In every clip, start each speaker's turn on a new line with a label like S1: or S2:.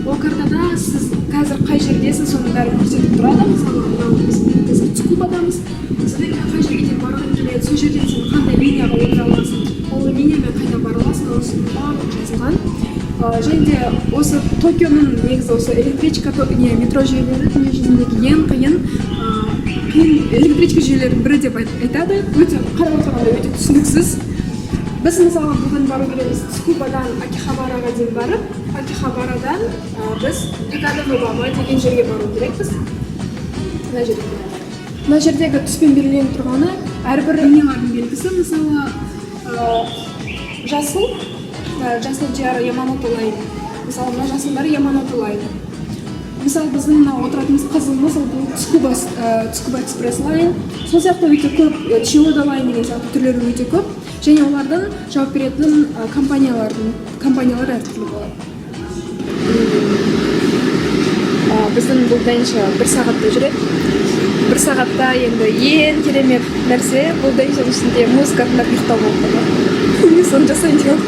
S1: Ол картада сіз қазір қай жердесіз соның бәрін көрсетіп тұрады. Мысалы мынау біз Цукубадамыз. Содан кейін қай жерге дейін барғың келеді, сол жерден сен қандай линияға отыра аласың, ол линиямен қайда бара аласың, осының барлығы жазылған. Және де осы Токионың негізі осы электричка метро жүйелері дүние жүзіндегі ең қиын электричка жүйелерінің бірі деп айтады. Өте қарап отырғанда өте түсініксіз. Біз мысалы бүгін бару кереміз Цукубадан Акихабараға дейін барып, Акихабарадан біз Такадамобама деген жерге бару керекпіз. Мына жердегі түспен белгіленіп тұрғаны әрбір линиялардың белгісі. Мысалы жасыл жері Ямамото лайн. Мысалы мына жасыл бәрі Ямамото лайн. Мысалы біздің мына отыратынымыз қызылымыз бұл Цукуба экспресс лайн. Сол сияқты өте көп Чиода лайн деген сияқты түрлері өте көп. Және олардың жауап беретін компаниялар әртүрлі болады. Біздің бұл дайынша 1 сағатта жүреді. 1 сағатта енді ең керемет нәрсе бұл дайыншаның ішінде музыка тыңдап ұйықтау болып қалады. Соны жасайын деп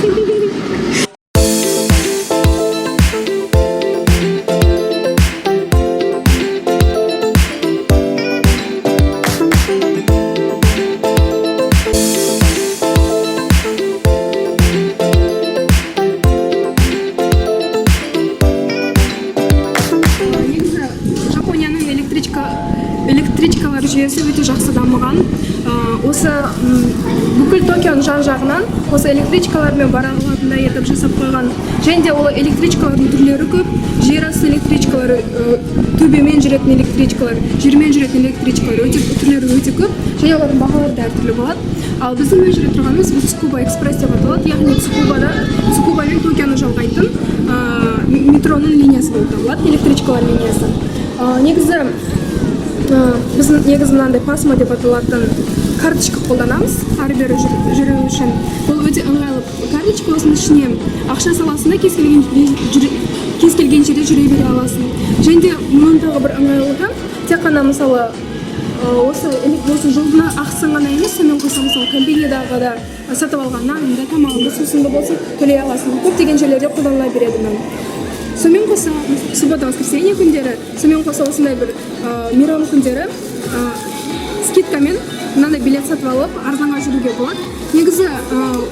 S1: электричкалар жүйесі өте жақсы дамыған. Осы бүкіл Токионың жан-жағынан осы электричкалармен бара алатындай етіп жасап қойған. Және де ол электричкалардың түрлері көп. Жер асты электричкалары, төбемен жүретін электричкалар, жермен жүретін электричкалар түрлері өте көп. Және олардың бағалары да әртүрлі болады. Ал біздің мына жерде тұрғанымыз Цукуба экспресс деп аталады. Яғни Цукуба мен Токионы жалғайтын метроның линиясы болып табылады, электричкалар линиясы. Негізі біздің мынандай пасмо деп аталатын карточка қолданамыз ары бері жүру үшін. Бұл өте ыңғайлы карточка. Осының ішіне ақша саласында кез келген жерде жүре бере аласың. Және де мұның тағы бір ыңғайлылығы, тек қана мысалы осы жолдың ақысын ғана емес, сонымен қоса мысалы компаниядағы да сатып алған наныңды, тамағыңды, сусынды болсын төлей аласың. Көптеген жерлерде қолданыла береді мынау. Сонымен қоса суббота-воскресенье күндері, сонымен қоса осындай бір мейрам күндері скидкамен мынандай билет сатып алып арзанға жүруге болады. Негізі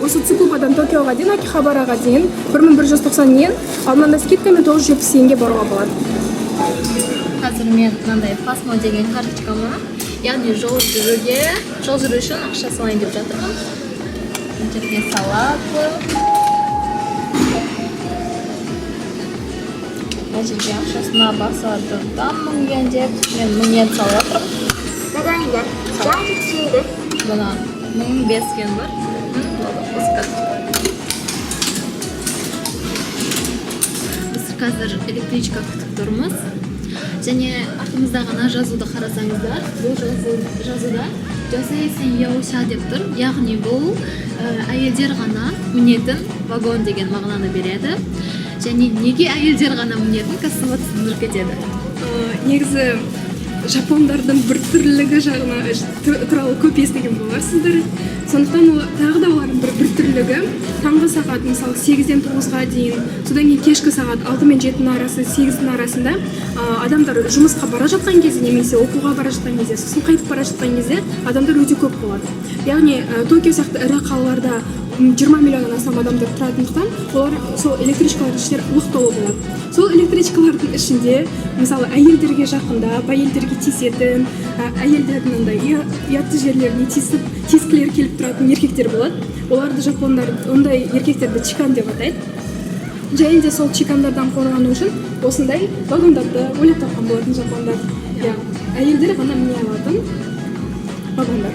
S1: осы Цукубадан Токиоға дейін, Акихабараға дейін 1190 йен, ал мынандай скидкамен 970 йенге баруға болады.
S2: Қазір мен мынандай пасмо деген карточкама, яғни жол жүру үшін ақша салайын деп жатырмын. Жерге салады. Жерге ақшасына басады да 1000 йен деп, мен 1000 йен салып отырмын. Бұна 1005 йен бар. Біз қазір электричка күтіп тұрмыз. Және артымызда ғана жазуды қарасаңыздар, бұл жазуда жасайсың яуша деп тұр. Яғни бұл әйелдер ғана мінетін вагон деген мағынаны береді. Және неге әйелдер ғана мінетін кәсіба түсіндіріп кетеді.
S1: Негізі жапондардың бір түрлілігі туралы көп естіген боларсыздар. Сондықтан тағы да олардың бір түрлілігі таңғы сағат мысалы 8-ден 9-ға дейін, содан кейін кешкі сағат 6 мен 7 арасы, 8 арасында адамдар жұмысқа бара жатқан кезде немесе оқуға бара жатқан кезде, сосын қайтып бара жатқан кезде адамдар өте көп болады. Яғни Токио сияқты ірі қалаларда 20 миллионнан астам адамдар тұратындықтан, олар сол электричкалардың іштері лық толы болады. Сол электричкалардың ішінде мысалы әйелдерге жақындап, әйелдерге тиісетін, әйелдердің ұятты жерлеріне тиіскілер келіп тұратын еркектер болады. Оларды жапондар ондай еркектерді чикан деп атайды. Және де сол чикандардан қорғану үшін осындай вагондарды ойлап тапқан болатын жапондар. Әйелдер ғана міне алатын вагондар.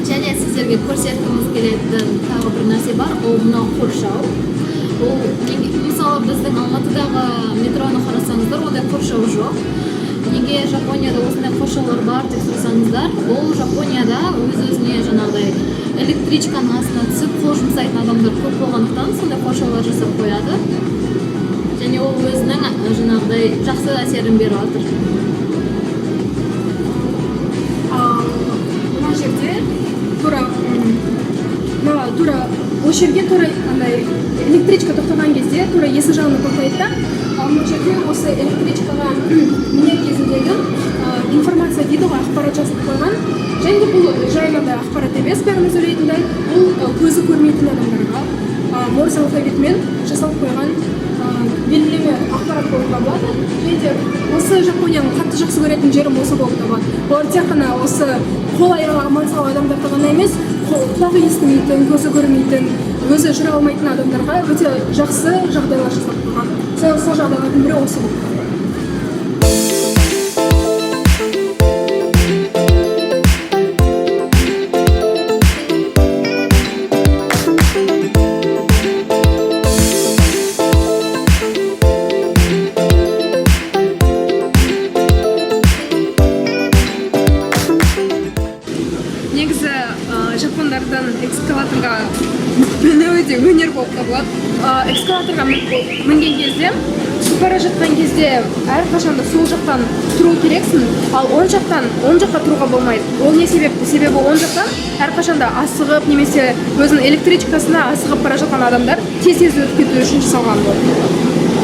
S2: Және сіздерге көрсеткіміз келетін тағы бір нәрсе бар, ол мынау қоршау. Мысалы біздің Алматыдағы метроны қарасаңыздар, ондай қоршау жоқ. Неге Жапонияда осындай қоршаулар бар деп сұрасаңыздар, ол Жапонияда өз-өзіне жаңағыдай электричканың астына түсіп қол жұмсайтын адамдар көп болғандықтан сондай қоршаулар жасап қояды. Және ол өзінің жаңағыдай жақсы әсерін беріп жатыр.
S1: Мына жерде тура осы жерге тура андай электричка тоқтаған кезде тура есік жағына тоқтайды да, ал мына жерде осы электричкаға мінер кезіндегі информация дейді ғой, ақпарат жазып қойған. Және де бұл жай ғана ақпарат емес, бәріміз ойлайтындай, бұл көзі көрмейтін адамдарға морзе алфавитімен жасалып қойған белгілеме ақпарат болып табылады. Және де осы Жапонияның қатты жақсы көретін жерім осы болып табылады. Олар тек қана осы қол аяғы аман сау адамдарға ғана емес, құлағы естімейтін, көзі көрмейтін, өзі жүре алмайтын адамдарға өте жақсы жағдайлар жасап қойған. Сол жағдайлардың бірі осы болып табылады. Негізі жапондардан экскаваторға міну өте өнер болып табылады. Экскаваторға мінген кезде, су бара жатқан кезде әрқашанда сол жақтан тұру керексің, ал оң жаққа тұруға болмайды. Ол не себепті? Себебі оң жақтан әрқашанда асығып, немесе өзінің электричкасына асығып бара жатқан адамдар тез-тез өтіп кету үшін жасалған болды.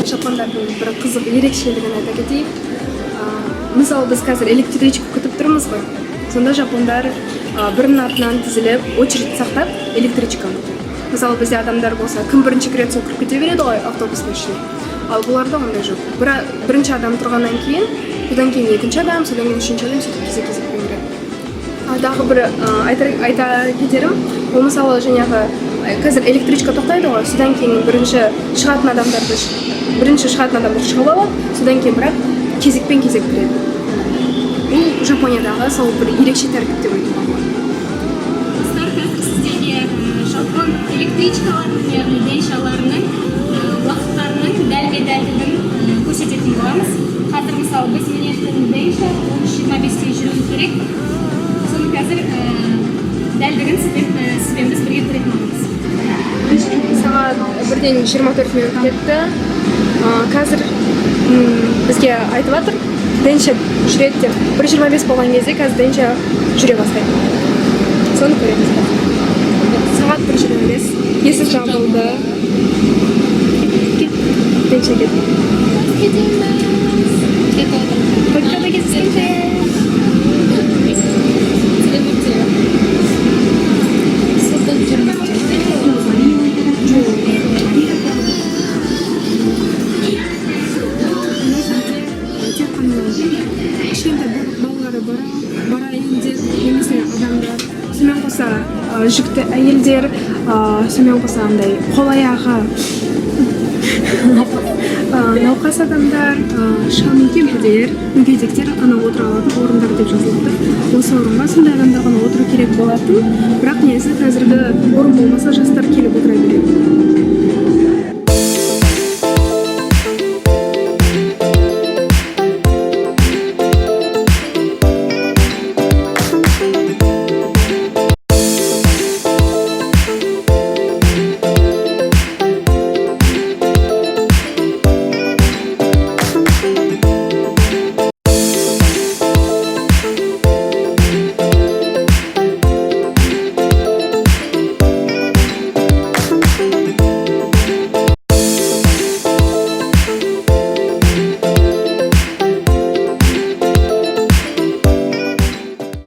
S1: Жапондардың бір қызық ерекшелігін айта кетейік. Мысалы, біз қазір электричка күтіп тұрмыз ғой. Сонда жапондар бірінің артынан тізіліп, очередь сақтап, электричканы күтеді. Мысалы, бізде адамдар болса, кім бірінші кіреді, сол кіріп кете береді ғой автобустың ішіне. Ал бұларда ондай жоқ. Бірінші адам тұрғаннан кейін, содан кейін екінші адам, содан кейін үшінші адам сөйтіп кезек-кезекпен кіреді. Дағы бір айта кетерім, ол мысалы жаңағы қазір электричка тоқтайды ғой, содан кейін бірінші шығатын адамдар шығып алады, содан кейін бірақ кезекпен кезек кіреді. Бұл Жапониядағы сол бір ерекше тәртіп деп айтуға болады.
S2: Қазір сіздерге жапон электричкаларының, яғни деншаларының уақыттарының дәлме-дәлдігін көрсететін боламыз. Қазір мысалы біз мінетін денша 13:25-те жүруі керек. Соны қазір дәлдігін сізбен біз бірге көретін боламыз.
S1: Сағат 1:24 минут кетті. Қазір бізге айтып жатыр, денша жүреді деп. 1:25 болған кезде қазір денша жүре бастайды. Соны көреміз. Сағат 1:25. Есік жабылды. Денша кетті. Поккада кездескенше. Жүкті әйелдер, сонымен қоса андай қол аяғы науқас адамдар, мүгедектер ғана отыра алатын орындар деп жазылыпты. Осы орынға сондай адамдар ғана отыру керек болатын, бірақ негізі қазіргі орын болмаса жастар келіп отыра береді.